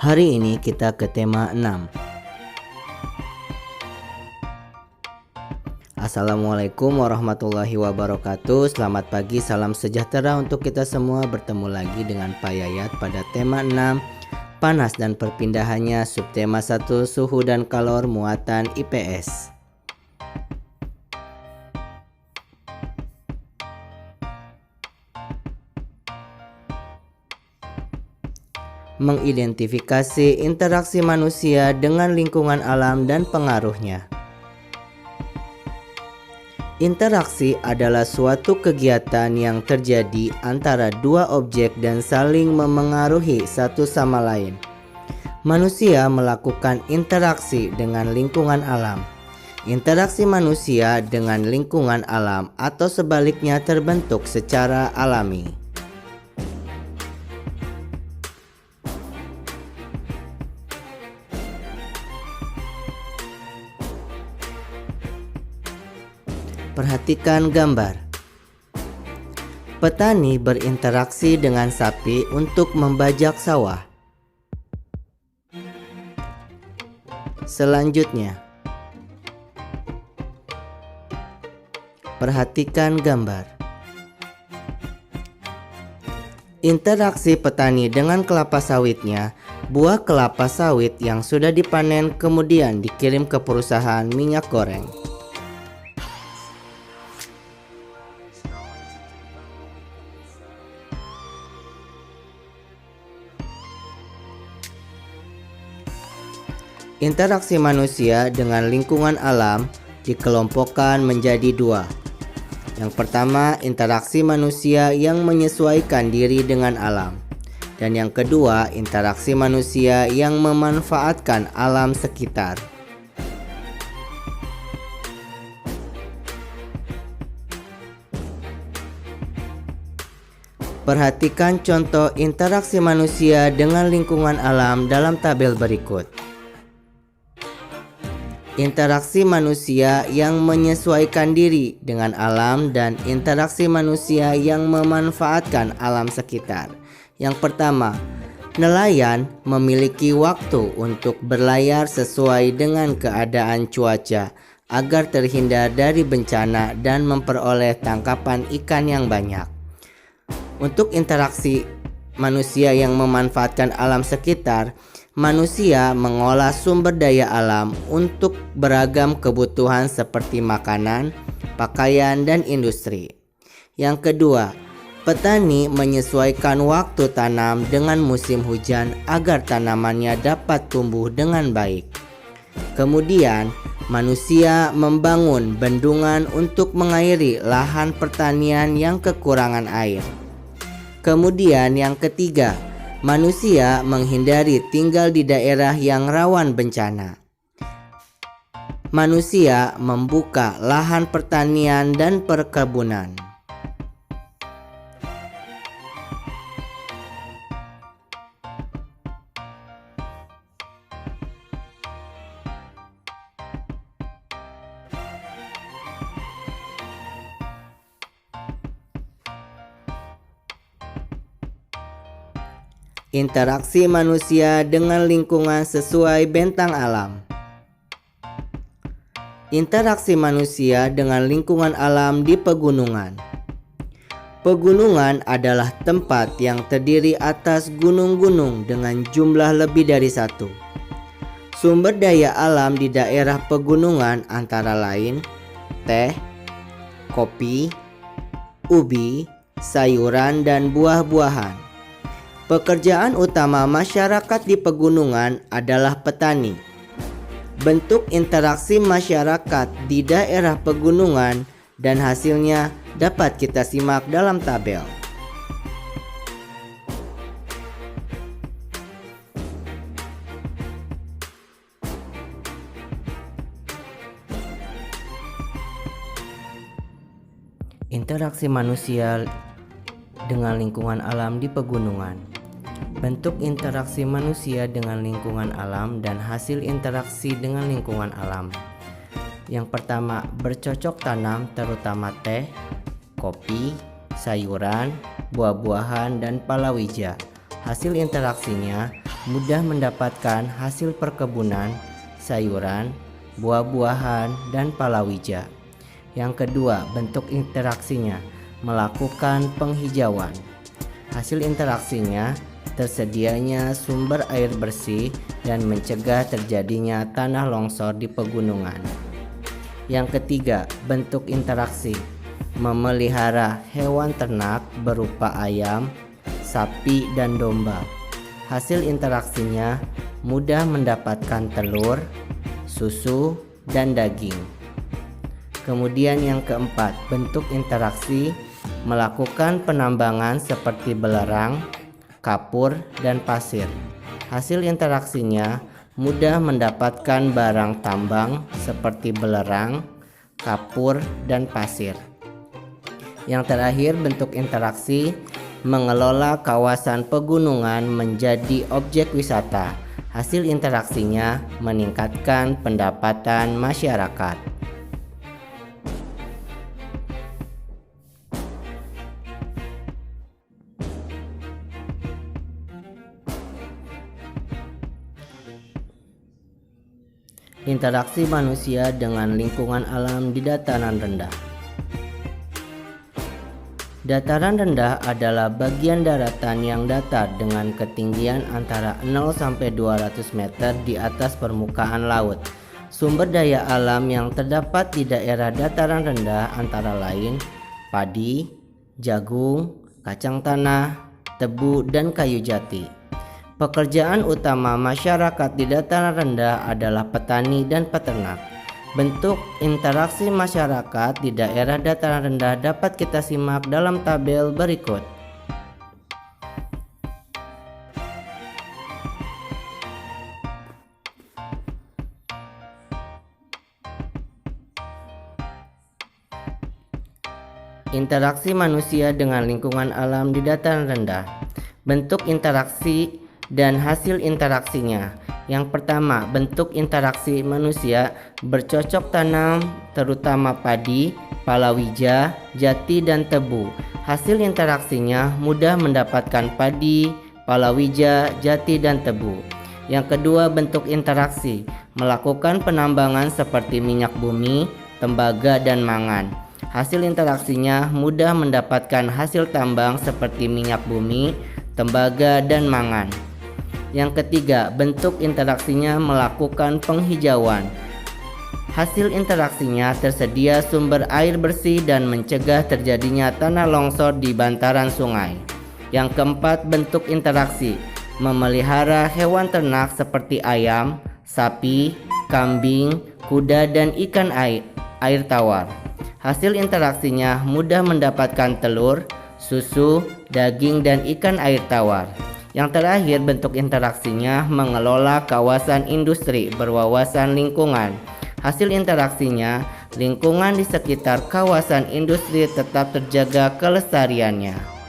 Hari ini kita ke tema 6. Assalamualaikum warahmatullahi wabarakatuh. Selamat pagi, salam sejahtera untuk kita semua. Bertemu lagi dengan Pak Yayat pada tema 6, panas dan perpindahannya, subtema 1, suhu dan kalor muatan IPS. Mengidentifikasi interaksi manusia dengan lingkungan alam dan pengaruhnya. Interaksi adalah suatu kegiatan yang terjadi antara dua objek dan saling memengaruhi satu sama lain. Manusia melakukan interaksi dengan lingkungan alam. Interaksi manusia dengan lingkungan alam atau sebaliknya terbentuk secara alami. Perhatikan gambar. Petani berinteraksi dengan sapi untuk membajak sawah. Selanjutnya, perhatikan gambar. Interaksi petani dengan kelapa sawitnya. Buah kelapa sawit yang sudah dipanen kemudian dikirim ke perusahaan minyak goreng. Interaksi manusia dengan lingkungan alam dikelompokkan menjadi dua. Yang pertama, interaksi manusia yang menyesuaikan diri dengan alam. Dan yang kedua, interaksi manusia yang memanfaatkan alam sekitar. Perhatikan contoh interaksi manusia dengan lingkungan alam dalam tabel berikut. Interaksi manusia yang menyesuaikan diri dengan alam dan interaksi manusia yang memanfaatkan alam sekitar. Yang pertama, nelayan memiliki waktu untuk berlayar sesuai dengan keadaan cuaca agar terhindar dari bencana dan memperoleh tangkapan ikan yang banyak. Untuk interaksi manusia yang memanfaatkan alam sekitar, manusia mengolah sumber daya alam untuk beragam kebutuhan seperti makanan, pakaian, dan industri. Yang kedua, petani menyesuaikan waktu tanam dengan musim hujan agar tanamannya dapat tumbuh dengan baik. Kemudian, manusia membangun bendungan untuk mengairi lahan pertanian yang kekurangan air. Kemudian yang ketiga, manusia menghindari tinggal di daerah yang rawan bencana. Manusia membuka lahan pertanian dan perkebunan. Interaksi manusia dengan lingkungan sesuai bentang alam. Interaksi manusia dengan lingkungan alam di pegunungan. Pegunungan adalah tempat yang terdiri atas gunung-gunung dengan jumlah lebih dari satu. Sumber daya alam di daerah pegunungan antara lain teh, kopi, ubi, sayuran, dan buah-buahan. Pekerjaan utama masyarakat di pegunungan adalah petani. Bentuk interaksi masyarakat di daerah pegunungan dan hasilnya dapat kita simak dalam tabel. Interaksi manusia dengan lingkungan alam di pegunungan. Bentuk interaksi manusia dengan lingkungan alam dan hasil interaksi dengan lingkungan alam. Yang pertama, bercocok tanam terutama teh, kopi, sayuran, buah-buahan, dan palawija. Hasil interaksinya, mudah mendapatkan hasil perkebunan, sayuran, buah-buahan, dan palawija. Yang kedua, bentuk interaksinya, melakukan penghijauan. Hasil interaksinya, tersedianya sumber air bersih dan mencegah terjadinya tanah longsor di pegunungan. Yang ketiga, bentuk interaksi, memelihara hewan ternak berupa ayam, sapi, dan domba. Hasil interaksinya mudah mendapatkan telur, susu, dan daging. Kemudian yang keempat, bentuk interaksi, melakukan penambangan seperti belerang, kapur, dan pasir. Hasil interaksinya mudah mendapatkan barang tambang seperti belerang, kapur, dan pasir. Yang terakhir, bentuk interaksi, mengelola kawasan pegunungan menjadi objek wisata. Hasil interaksinya meningkatkan pendapatan masyarakat. Interaksi manusia dengan lingkungan alam di dataran rendah. Dataran rendah adalah bagian daratan yang datar dengan ketinggian antara 0 sampai 200 meter di atas permukaan laut. Sumber daya alam yang terdapat di daerah dataran rendah antara lain padi, jagung, kacang tanah, tebu, dan kayu jati. Pekerjaan utama masyarakat di dataran rendah adalah petani dan peternak. Bentuk interaksi masyarakat di daerah dataran rendah dapat kita simak dalam tabel berikut. Interaksi manusia dengan lingkungan alam di dataran rendah. Bentuk interaksi dan hasil interaksinya. Yang pertama, bentuk interaksi manusia bercocok tanam terutama padi, palawija, jati, dan tebu. Hasil interaksinya mudah mendapatkan padi, palawija, jati, dan tebu. Yang kedua, bentuk interaksi melakukan penambangan seperti minyak bumi, tembaga, dan mangan. Hasil interaksinya mudah mendapatkan hasil tambang seperti minyak bumi, tembaga, dan mangan. Yang ketiga, bentuk interaksinya melakukan penghijauan. Hasil interaksinya tersedia sumber air bersih dan mencegah terjadinya tanah longsor di bantaran sungai. Yang keempat, bentuk interaksi memelihara hewan ternak seperti ayam, sapi, kambing, kuda, dan ikan air tawar. Hasil interaksinya mudah mendapatkan telur, susu, daging, dan ikan air tawar. Yang terakhir, bentuk interaksinya mengelola kawasan industri berwawasan lingkungan. Hasil interaksinya, lingkungan di sekitar kawasan industri tetap terjaga kelestariannya.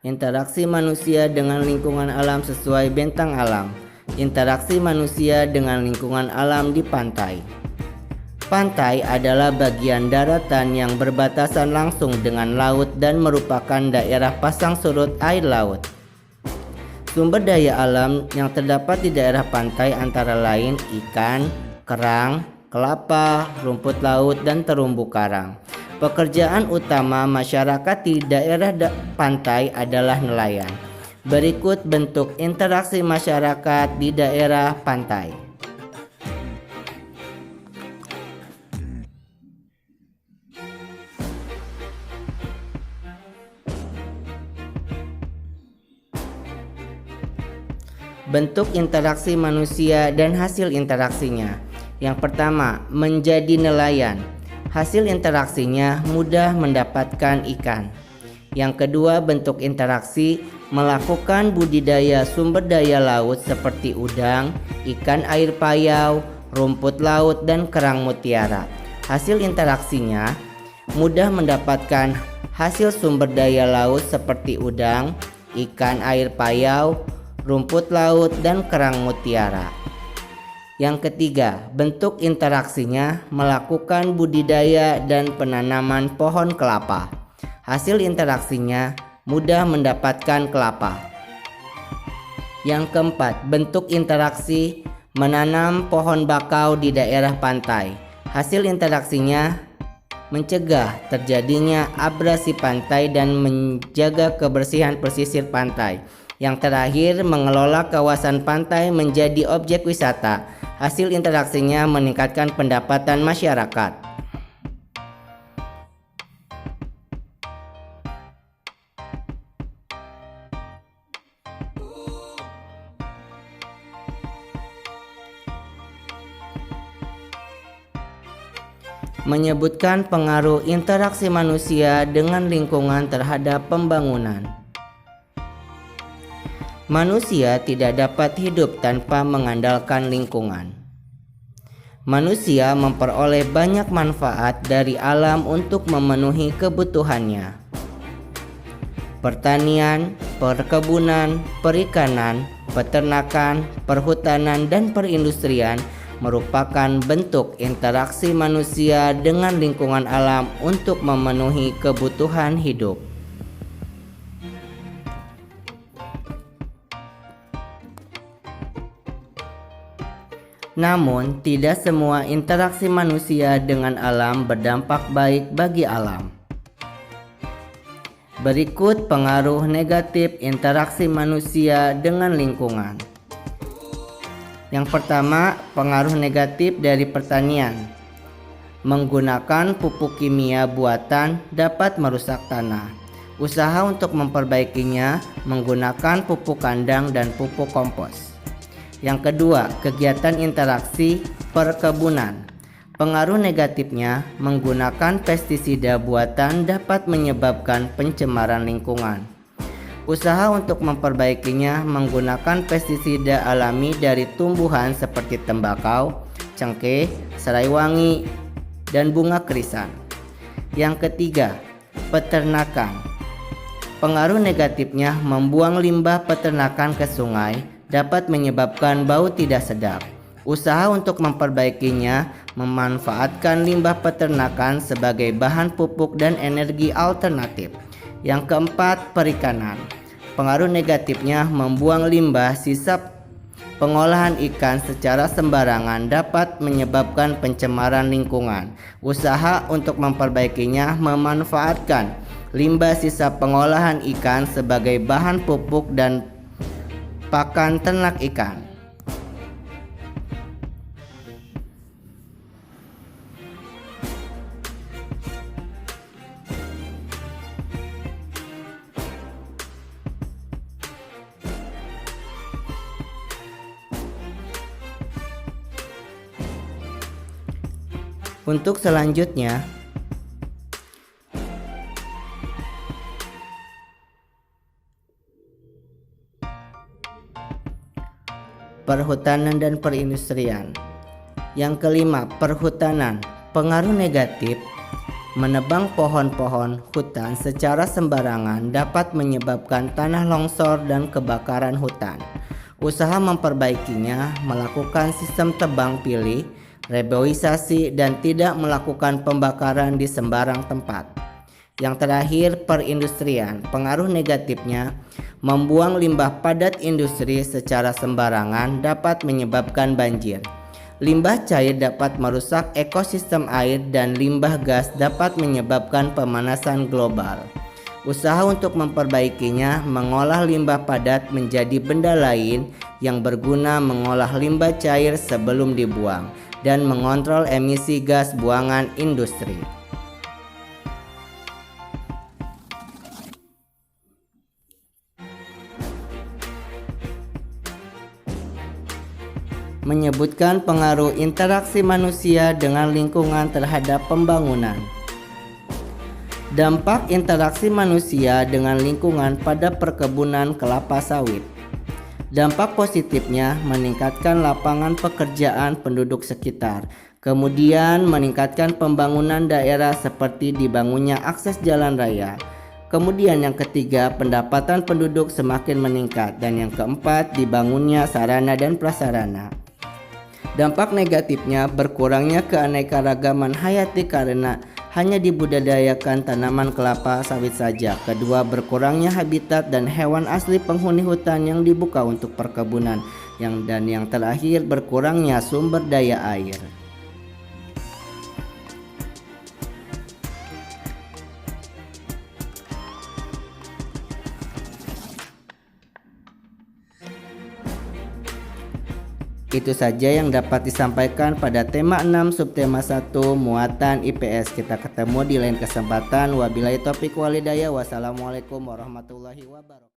Interaksi manusia dengan lingkungan alam sesuai bentang alam. Interaksi manusia dengan lingkungan alam di pantai. Pantai adalah bagian daratan yang berbatasan langsung dengan laut dan merupakan daerah pasang surut air laut. Sumber daya alam yang terdapat di daerah pantai antara lain ikan, kerang, kelapa, rumput laut, dan terumbu karang. Pekerjaan utama masyarakat di daerah pantai adalah nelayan. Berikut bentuk interaksi masyarakat di daerah pantai. Bentuk interaksi manusia dan hasil interaksinya. Yang pertama, menjadi nelayan. Hasil interaksinya mudah mendapatkan ikan. Yang kedua, bentuk interaksi melakukan budidaya sumber daya laut seperti udang, ikan air payau, rumput laut, dan kerang mutiara. Hasil interaksinya mudah mendapatkan hasil sumber daya laut seperti udang, ikan air payau, rumput laut, dan kerang mutiara. Yang ketiga, bentuk interaksinya melakukan budidaya dan penanaman pohon kelapa. Hasil interaksinya mudah mendapatkan kelapa. Yang keempat, bentuk interaksi menanam pohon bakau di daerah pantai. Hasil interaksinya mencegah terjadinya abrasi pantai dan menjaga kebersihan pesisir pantai. Yang terakhir, mengelola kawasan pantai menjadi objek wisata. Hasil interaksinya meningkatkan pendapatan masyarakat. Menyebutkan pengaruh interaksi manusia dengan lingkungan terhadap pembangunan. Manusia tidak dapat hidup tanpa mengandalkan lingkungan. Manusia memperoleh banyak manfaat dari alam untuk memenuhi kebutuhannya. Pertanian, perkebunan, perikanan, peternakan, perhutanan, dan perindustrian merupakan bentuk interaksi manusia dengan lingkungan alam untuk memenuhi kebutuhan hidup. Namun, tidak semua interaksi manusia dengan alam berdampak baik bagi alam. Berikut pengaruh negatif interaksi manusia dengan lingkungan. Yang pertama, pengaruh negatif dari pertanian. Menggunakan pupuk kimia buatan dapat merusak tanah. Usaha untuk memperbaikinya menggunakan pupuk kandang dan pupuk kompos. Yang kedua, kegiatan interaksi perkebunan. Pengaruh negatifnya, menggunakan pestisida buatan dapat menyebabkan pencemaran lingkungan. Usaha untuk memperbaikinya menggunakan pestisida alami dari tumbuhan seperti tembakau, cengkeh, serai wangi, dan bunga krisan. Yang ketiga, peternakan. Pengaruh negatifnya, membuang limbah peternakan ke sungai dapat menyebabkan bau tidak sedap. Usaha untuk memperbaikinya memanfaatkan limbah peternakan sebagai bahan pupuk dan energi alternatif. Yang keempat, perikanan. Pengaruh negatifnya, membuang limbah sisa pengolahan ikan secara sembarangan dapat menyebabkan pencemaran lingkungan. Usaha untuk memperbaikinya memanfaatkan limbah sisa pengolahan ikan sebagai bahan pupuk dan pakan ternak ikan. Untuk selanjutnya, perhutanan dan perindustrian. Yang kelima, perhutanan. Pengaruh negatif, menebang pohon-pohon hutan secara sembarangan dapat menyebabkan tanah longsor dan kebakaran hutan. Usaha memperbaikinya melakukan sistem tebang pilih, reboisasi, dan tidak melakukan pembakaran di sembarang tempat. Yang terakhir, perindustrian. Pengaruh negatifnya, membuang limbah padat industri secara sembarangan dapat menyebabkan banjir. Limbah cair dapat merusak ekosistem air dan limbah gas dapat menyebabkan pemanasan global. Usaha untuk memperbaikinya mengolah limbah padat menjadi benda lain yang berguna, mengolah limbah cair sebelum dibuang, dan mengontrol emisi gas buangan industri. Menyebutkan pengaruh interaksi manusia dengan lingkungan terhadap pembangunan. Dampak interaksi manusia dengan lingkungan pada perkebunan kelapa sawit. Dampak positifnya meningkatkan lapangan pekerjaan penduduk sekitar, kemudian meningkatkan pembangunan daerah seperti dibangunnya akses jalan raya, Kemudian yang ketiga, pendapatan penduduk semakin meningkat. Dan yang keempat, dibangunnya sarana dan prasarana. Dampak negatifnya, berkurangnya keanekaragaman hayati karena hanya dibudidayakan tanaman kelapa sawit saja. Kedua, berkurangnya habitat dan hewan asli penghuni hutan yang dibuka untuk perkebunan. Dan yang terakhir, berkurangnya sumber daya air. Itu saja yang dapat disampaikan pada tema 6 subtema 1 muatan IPS. Kita ketemu di lain kesempatan. Wabillahi taufiq walhidayah. Wassalamualaikum warahmatullahi wabarakatuh.